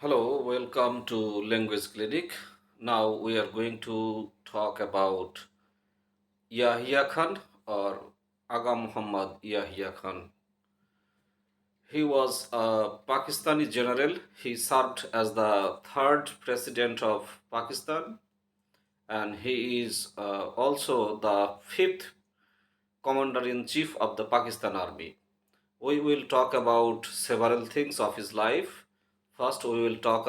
Hello, welcome to Language Clinic. Now we are going to talk about Yahya Khan or Aga Muhammad Yahya Khan. He was a Pakistani general. He served as the third president of Pakistan, and he is also the fifth commander in chief of the Pakistan Army. We will talk about several things of his life. First, we will uh,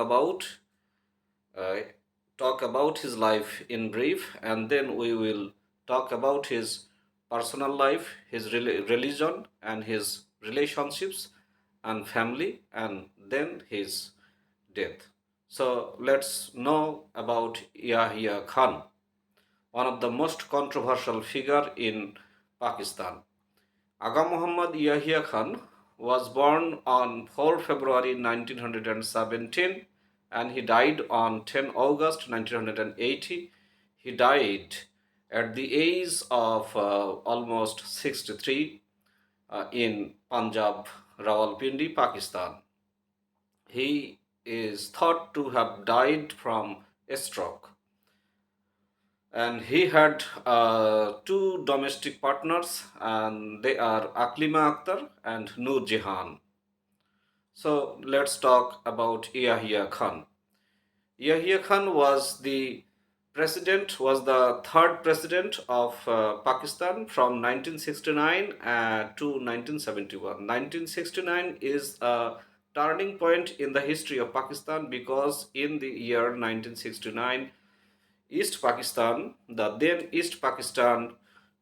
talk about his life in brief, and then we will talk about his personal life, his religion, and his relationships and family, and then his death. So let's know about Yahya Khan, one of the most controversial figure in Pakistan. Aga Muhammad Yahya Khan was born on 4 February 1917 and he died on 10 August 1980. He died at the age of almost 63 in Punjab, Rawalpindi, Pakistan. He is thought to have died from a stroke, and he had two domestic partners, and they are Aklima Akhtar and Noor Jahan. So let's talk about Yahya Khan. Yahya Khan was the third president of Pakistan from 1969 to 1971. 1969 is a turning point in the history of Pakistan because in the year 1969, the then East Pakistan,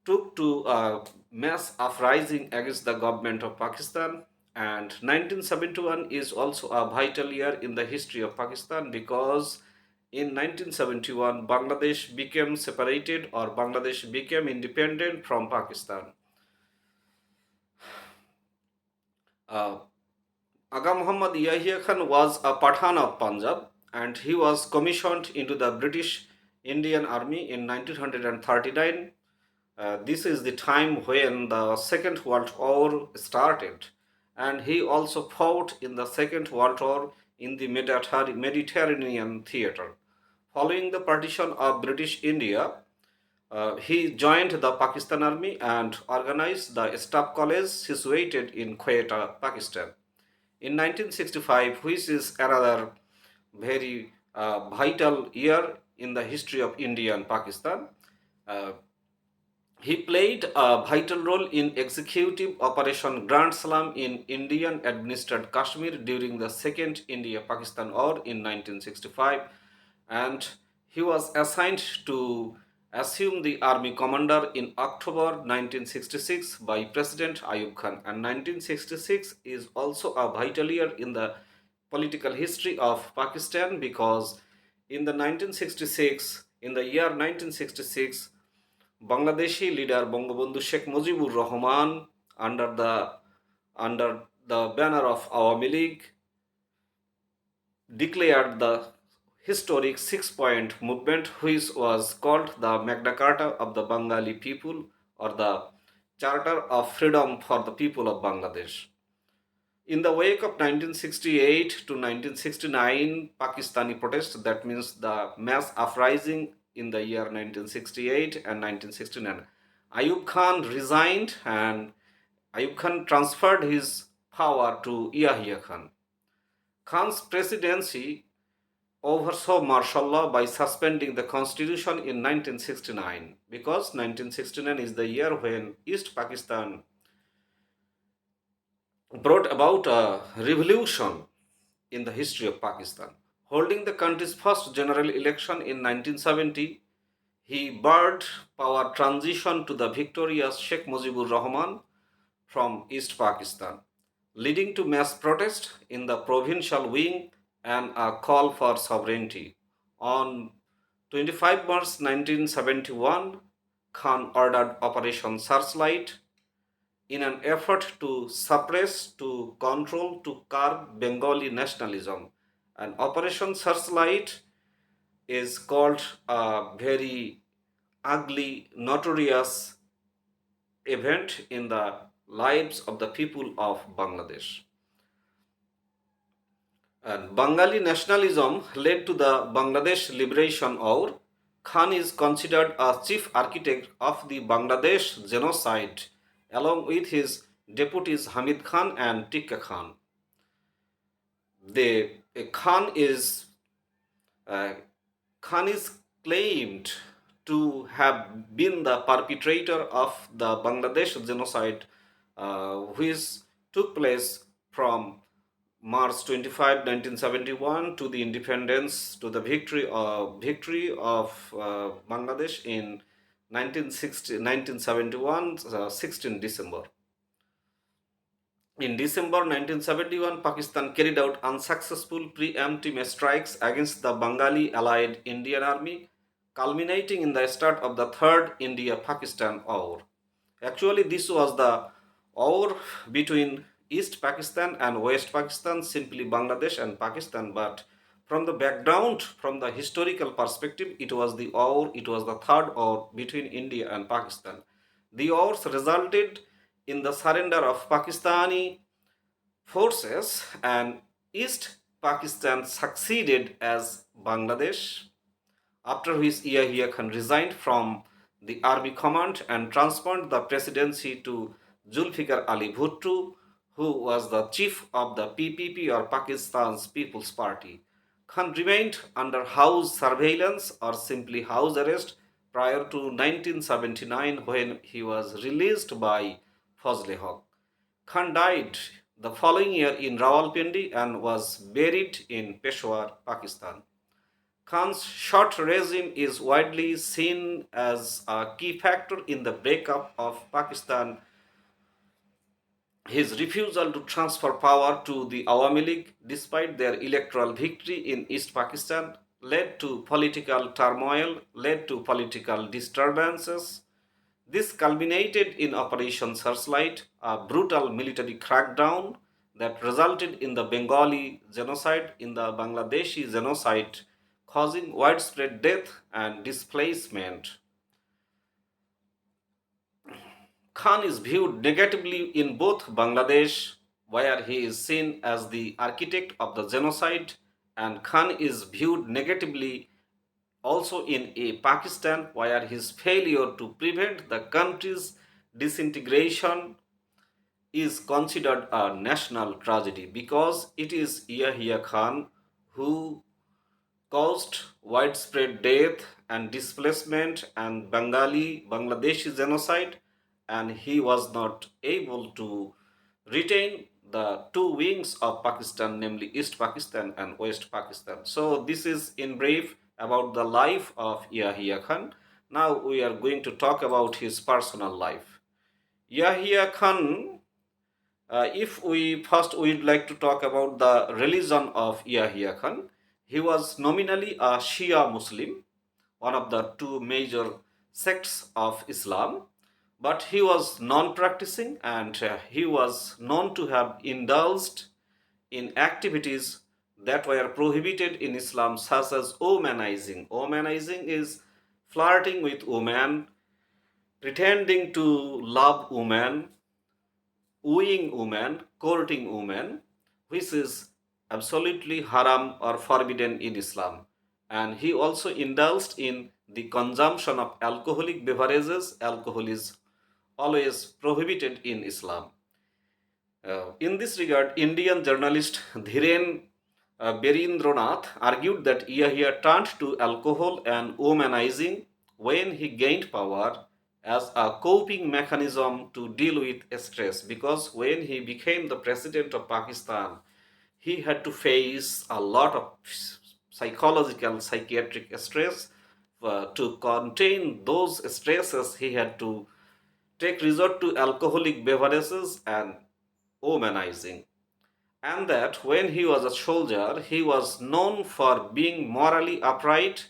took to a mass uprising against the government of Pakistan. And 1971 is also a vital year in the history of Pakistan because in 1971 Bangladesh became separated, or Bangladesh became independent from Pakistan. Uh, Aga Muhammad Yahya Khan was a Pathan of Punjab, and he was commissioned into the British Indian Army in 1939. This is the time when the Second World War started, and he also fought in the Second World War in the Mediterranean theater. Following the partition of British India, he joined the Pakistan Army and organized the Staff College situated in Quetta, Pakistan. In 1965, which is another very vital year in the history of India and Pakistan, uh, he played a vital role in executive Operation Grand Salam in Indian administered Kashmir during the Second India Pakistan War in 1965, and he was assigned to assume the army commander in October 1966 by President Ayub Khan. And 1966 is also a vital year in the political history of Pakistan because in the year 1966, Bangladeshi leader Bangabandhu Sheikh Mujibur Rahman, under the banner of Awami League, declared the historic six-point movement, which was called the Magna Carta of the Bengali people, or the Charter of Freedom for the People of Bangladesh. In the wake of 1968 to 1969 Pakistani protests, that means the mass uprising in the year 1968 and 1969, Ayub Khan resigned and Ayub Khan transferred his power to Yahya Khan. Khan's presidency oversaw martial law by suspending the constitution in 1969 because 1969 is the year when East Pakistan brought about a revolution in the history of Pakistan. Holding the country's first general election in 1970, he barred power transition to the victorious Sheikh Mujibur Rahman from East Pakistan, leading to mass protest in the provincial wing and a call for sovereignty. On 25 March 1971, Khan ordered Operation Searchlight in an effort to suppress, to control, to curb Bengali nationalism. And Operation Searchlight is called a very ugly, notorious event in the lives of the people of Bangladesh. And Bengali nationalism led to the Bangladesh Liberation War. Khan is considered a chief architect of the Bangladesh genocide, along with his deputies Hamid Khan and Tikka Khan. The Khan is uh, Khan is claimed to have been the perpetrator of the Bangladesh genocide, which took place from March 25, 1971 to the independence, to the victory of Bangladesh in 1971, 16 December. In December 1971, Pakistan carried out unsuccessful preemptive strikes against the Bengali allied Indian Army, culminating in the start of the Third India-Pakistan War. Actually, this was the war between East Pakistan and West Pakistan, simply Bangladesh and Pakistan. But from the background, from the historical perspective, it was the war, it was the third war between India and Pakistan. The wars resulted in the surrender of Pakistani forces, and East Pakistan succeeded as Bangladesh, after which YAHYA Khan resigned from the army command and transferred the presidency to Zulfikar Ali Bhutto, who was the chief of the PPP, or Pakistan's People's Party. Khan remained under house surveillance, or simply house arrest, prior to 1979, when he was released by Fazle Haq. Khan died the following year in Rawalpindi and was buried in Peshawar, Pakistan. Khan's short regime is widely seen as a key factor in the breakup of Pakistan. His refusal to transfer power to the Awami League, despite their electoral victory in East Pakistan, led to political turmoil, led to political disturbances. This culminated in Operation Searchlight, a brutal military crackdown that resulted in the Bengali genocide, in the Bangladeshi genocide, causing widespread death and displacement. Khan is viewed negatively in both Bangladesh, where he is seen as the architect of the genocide, and Khan is viewed negatively also in Pakistan, where his failure to prevent the country's disintegration is considered a national tragedy, because it is Yahya Khan who caused widespread death and displacement and Bangladeshi genocide, and he was not able to retain the two wings of Pakistan, namely East Pakistan and West Pakistan. So this is in brief about the life of Yahya Khan. Now we are going to talk about his personal life. Yahya Khan, if we first we'd like to talk about the religion of Yahya Khan. He was nominally a Shia Muslim, one of the two major sects of Islam, but he was non-practicing, and he was known to have indulged in activities that were prohibited in Islam, such as womanizing. Womanizing is flirting with women, pretending to love women, wooing women, courting women, which is absolutely haram or forbidden in Islam. And he also indulged in the consumption of alcoholic beverages. Alcohol is always prohibited in Islam. In this regard, Indian journalist Dhiren Berindranath argued that Yahya turned to alcohol and womanizing when he gained power as a coping mechanism to deal with stress, because when he became the president of Pakistan, he had to face a lot of psychological, psychiatric stress. To contain those stresses, he had to take resort to alcoholic beverages and womanizing. And that when he was a soldier, he was known for being morally upright,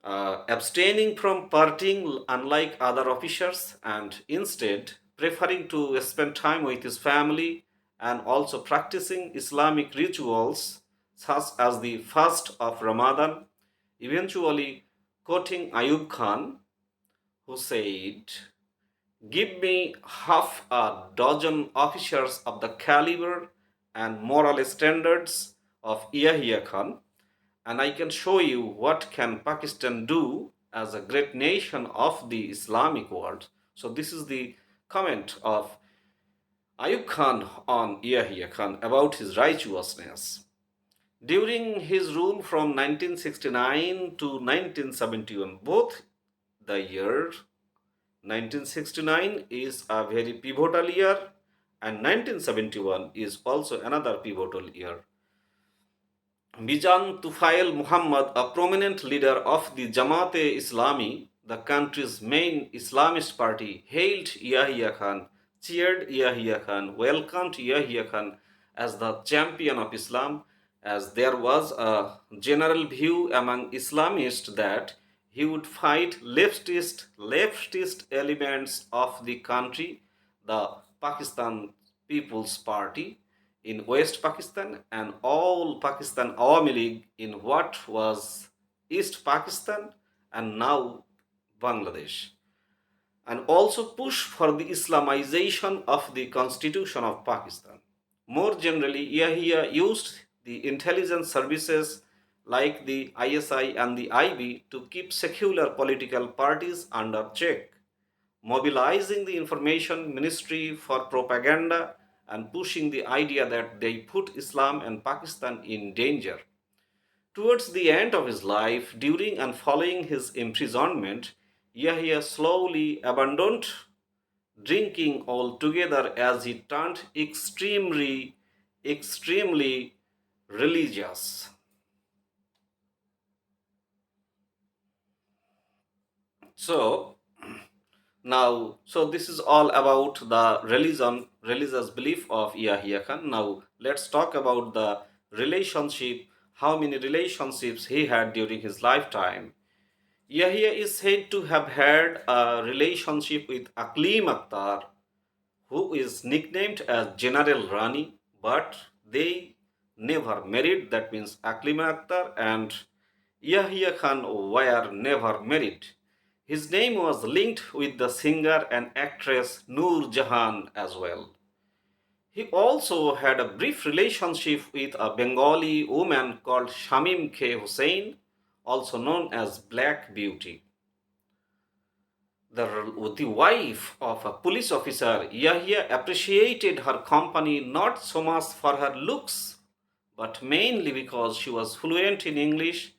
abstaining from partying unlike other officers, and instead preferring to spend time with his family, and also practicing Islamic rituals such as the fast of Ramadan, eventually quoting Ayub Khan, who said, "Give me half a dozen officers of the caliber, and moral standards of Yahya Khan, and I can show you what can Pakistan do as a great nation of the Islamic world. So this is the comment of Ayub Khan on Yahya Khan about his righteousness. During his rule from 1969 to 1971, both the year 1969 is a very pivotal year and 1971 is also another pivotal year. Bijan Tufail Muhammad, a prominent leader of the Jamaat-e Islami, the country's main Islamist party, hailed Yahya Khan, cheered Yahya Khan, welcomed Yahya Khan as the champion of Islam, as there was a general view among Islamists that he would fight leftist elements of the country, the Pakistan People's Party, in West Pakistan and all Pakistan Awami League in what was East Pakistan and now Bangladesh, and also push for the Islamization of the Constitution of Pakistan. More generally, Yahya used the intelligence services like the ISI and the IB to keep secular political parties under check, mobilizing the information ministry for propaganda and pushing the idea that they put Islam and Pakistan in danger. Towards the end of his life, during and following his imprisonment, Yahya slowly abandoned drinking altogether as he turned extremely religious. So, so this is all about the religious belief of Yahya Khan. Now, let's talk about the relationship, how many relationships he had during his lifetime. Yahya is said to have had a relationship with Aqlim Akhtar, who is nicknamed as General Rani, but they never married. That means Aqlim Akhtar and Yahya Khan were never married. His name was linked with the singer and actress Noor Jahan as well. He also had a brief relationship with a Bengali woman called Shamim K. Hussain, also known as Black Beauty. The wife of a police officer, Yahya appreciated her company not so much for her looks, but mainly because she was fluent in English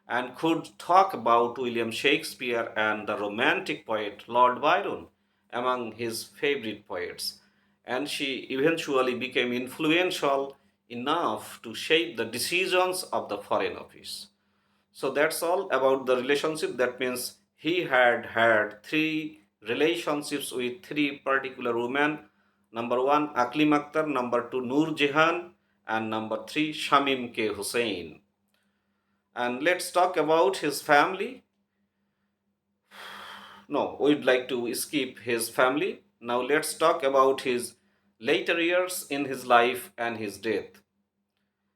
and could talk about William Shakespeare and the romantic poet Lord Byron among his favorite poets. And she eventually became influential enough to shape the decisions of the Foreign Office. So that's all about the relationship. That means he had three relationships with three particular women. Number one, Aqlim Akhtar. Number two, Noor Jahan. And number three, Shamim K. Hussain. And let's talk about his family. No, we'd like to skip his family. Now let's talk about his later years in his life and his death.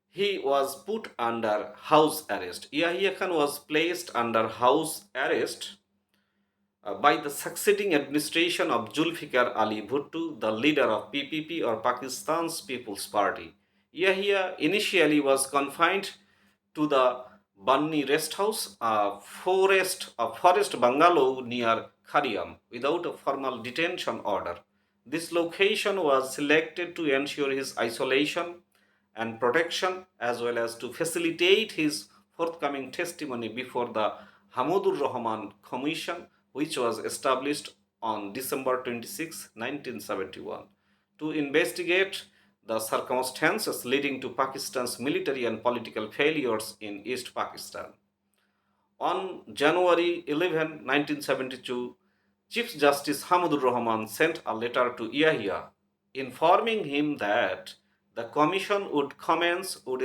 He was put under house arrest. Yahya Khan was placed under house arrest by the succeeding administration of Zulfikar Ali Bhutto, the leader of PPP or Pakistan's People's Party. Yahya initially was confined to the Banni rest house, a forest bungalow near Khariam, without a formal detention order. This location was selected to ensure his isolation and protection, as well as to facilitate his forthcoming testimony before the Hamudur Rahman Commission, which was established on December 26, 1971, to investigate the circumstances leading to Pakistan's military and political failures in East Pakistan. On January 11, 1972, Chief Justice Hamudur Rahman sent a letter to Yahya informing him that the commission would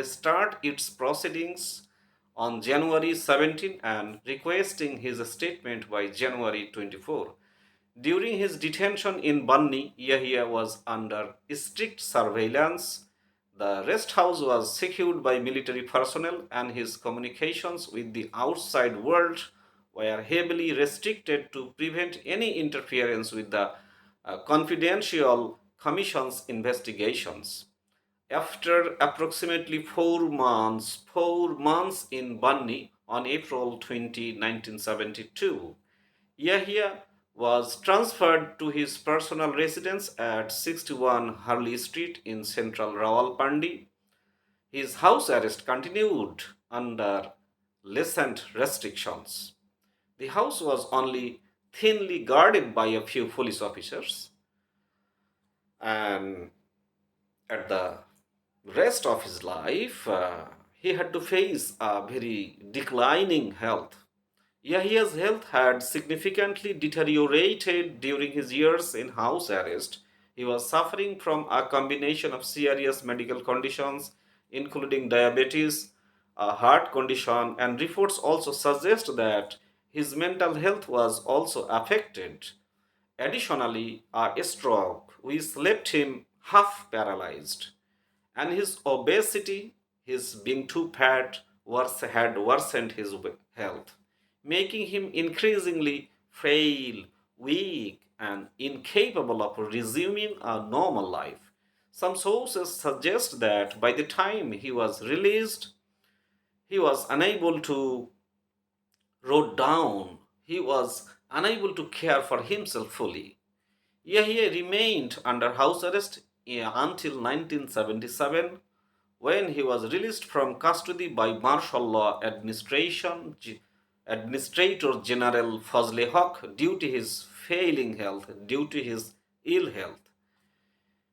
start its proceedings on January 17 and requesting his statement by January 24. During his detention in Banni, Yahya was under strict surveillance. The rest house was secured by military personnel, and his communications with the outside world were heavily restricted to prevent any interference with the confidential commission's investigations. After approximately 4 months in Bunny on April 20, 1972, Yahya was transferred to his personal residence at 61 Harley Street in central Rawalpindi. His house arrest continued under lessened restrictions. The house was only thinly guarded by a few police officers, and at the rest of his life, he had to face a very declining health. Yahya's health had significantly deteriorated during his years in house arrest. He was suffering from a combination of serious medical conditions, including diabetes, a heart condition, and reports also suggest that his mental health was also affected. Additionally, a stroke which left him half paralyzed, and his obesity, his being too fat, had worsened his health, making him increasingly frail, weak, and incapable of resuming a normal life. Some sources suggest that by the time he was released, he was unable to wrote down, he was unable to care for himself fully. Yahya remained under house arrest until 1977, when he was released from custody by martial law administration Administrator General Fazle Haq due to his failing health, due to his ill health.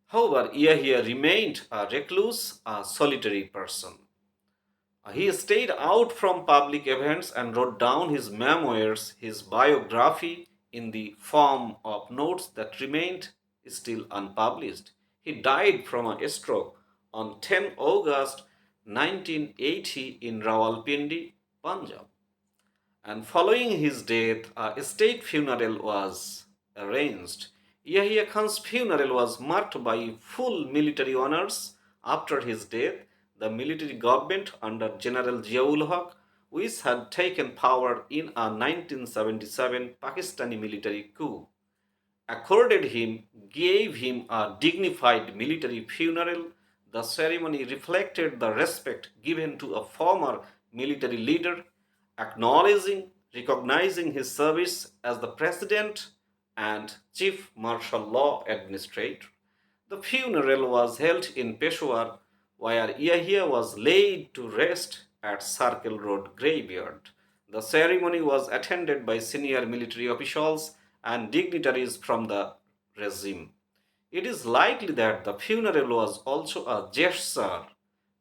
However, Yahya remained a recluse, a solitary person. He stayed out from public events and wrote down his memoirs, his biography, in the form of notes that remained still unpublished. He died from a stroke on 10 August 1980 in Rawalpindi, Punjab. And following his death, a state funeral was arranged. Yahya Khan's funeral was marked by full military honors. After his death, the military government under General Ziaul Haq, which had taken power in a 1977 Pakistani military coup, gave him a dignified military funeral. The ceremony reflected the respect given to a former military leader, recognizing his service as the president and chief martial law administrator. The funeral was held in Peshawar, where Yahya was laid to rest at Circle Road Graveyard. The ceremony was attended by senior military officials and dignitaries from the regime. It is likely that the funeral was also a gesture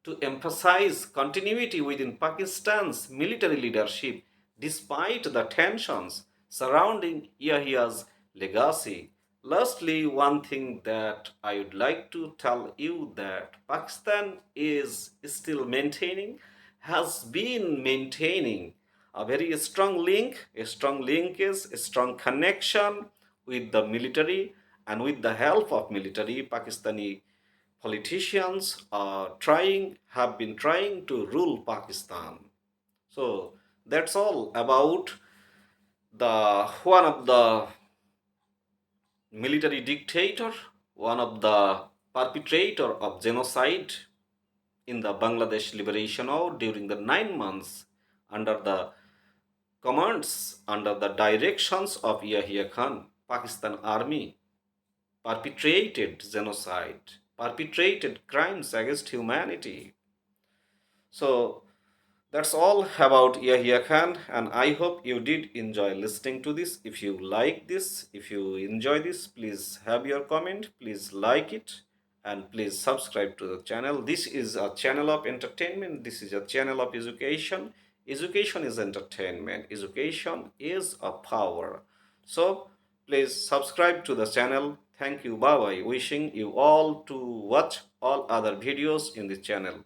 to emphasize continuity within Pakistan's military leadership despite the tensions surrounding Yahya's legacy. Lastly, one thing that I would like to tell you that Pakistan is still maintaining, has been maintaining a very strong link, a strong linkage, a strong connection with the military, and with the help of military, Pakistani politicians have been trying to rule Pakistan. So that's all about the one of the military dictator, one of the perpetrator of genocide in the Bangladesh Liberation War during the 9 months under the commands, under the directions of Yahya Khan. Pakistan Army perpetrated genocide, perpetrated crimes against humanity. So that's all about Yahya Khan, and I hope you did enjoy listening to this. If you like this, if you enjoy this, please have your comment, please like it, and please subscribe to the channel. This is a channel of entertainment, this is a channel of education. Education is entertainment, education is a power. So please subscribe to the channel. Thank you, bye bye. Wishing you all to watch all other videos in the channel.